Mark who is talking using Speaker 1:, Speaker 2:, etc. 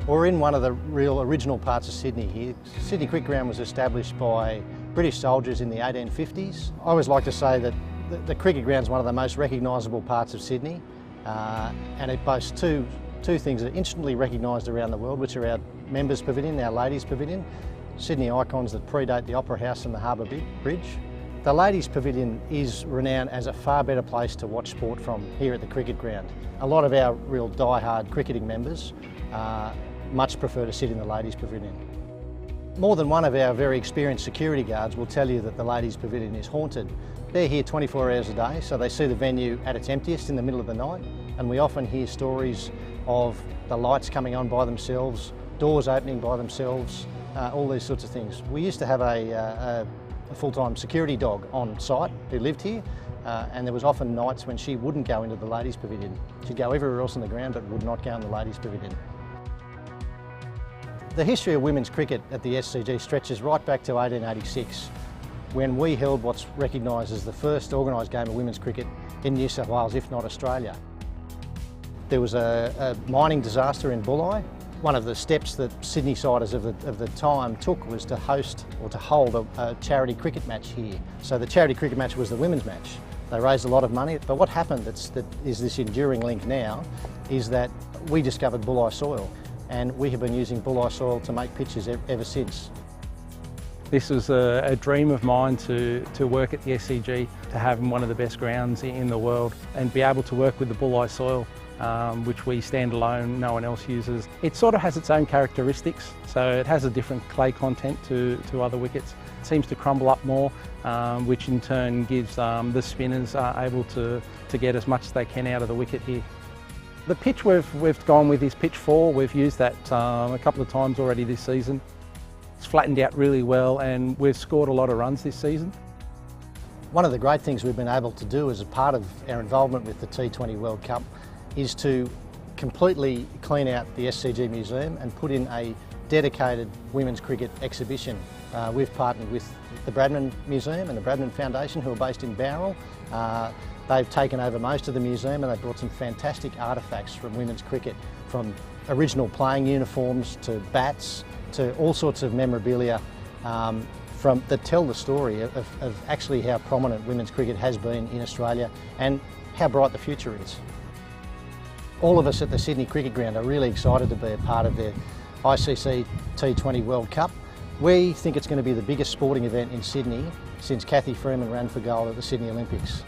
Speaker 1: We're in one of the real original parts of Sydney here. Sydney Cricket Ground was established by British soldiers in the 1850s. I always like to say that the cricket ground is one of the most recognisable parts of Sydney, and it boasts two things that are instantly recognised around the world, which are our Members Pavilion, our Ladies Pavilion, Sydney icons that predate the Opera House and the Harbour Bridge. The Ladies Pavilion is renowned as a far better place to watch sport from here at the cricket ground. A lot of our real die-hard cricketing members much prefer to sit in the Ladies Pavilion. More than one of our very experienced security guards will tell you that the Ladies Pavilion is haunted. They're here 24 hours a day, so they see the venue at its emptiest in the middle of the night, and we often hear stories of the lights coming on by themselves, doors opening by themselves, all these sorts of things. We used to have a full-time security dog on site who lived here, and there was often nights when she wouldn't go into the Ladies Pavilion. She'd go everywhere else on the ground but would not go in the Ladies Pavilion. The history of women's cricket at the SCG stretches right back to 1886, when we held what's recognised as the first organised game of women's cricket in New South Wales, if not Australia. There was a mining disaster in Bulli. One of the steps that Sydney siders of the time took was to host or to hold a charity cricket match here. So the charity cricket match was the women's match. They raised a lot of money, but what happened that is this enduring link now is that we discovered Bulli soil, and we have been using Bulli soil to make pitches ever since.
Speaker 2: This was a dream of mine to work at the SCG, to have one of the best grounds in the world and be able to work with the Bulli soil, which we stand alone, no one else uses. It sort of has its own characteristics, so it has a different clay content to other wickets. It seems to crumble up more, which in turn gives the spinners able to get as much as they can out of the wicket here. The pitch we've gone with is pitch 4. We've used that a couple of times already this season. It's flattened out really well and we've scored a lot of runs this season.
Speaker 1: One of the great things we've been able to do as a part of our involvement with the T20 World Cup is to completely clean out the SCG Museum and put in a dedicated women's cricket exhibition. We've partnered with the Bradman Museum and the Bradman Foundation, who are based in Bowral. They've taken over most of the museum and they've brought some fantastic artefacts from women's cricket, from original playing uniforms to bats to all sorts of memorabilia that tell the story of actually how prominent women's cricket has been in Australia and how bright the future is. All of us at the Sydney Cricket Ground are really excited to be a part of the ICC T20 World Cup. We think it's going to be the biggest sporting event in Sydney since Cathy Freeman ran for gold at the Sydney Olympics.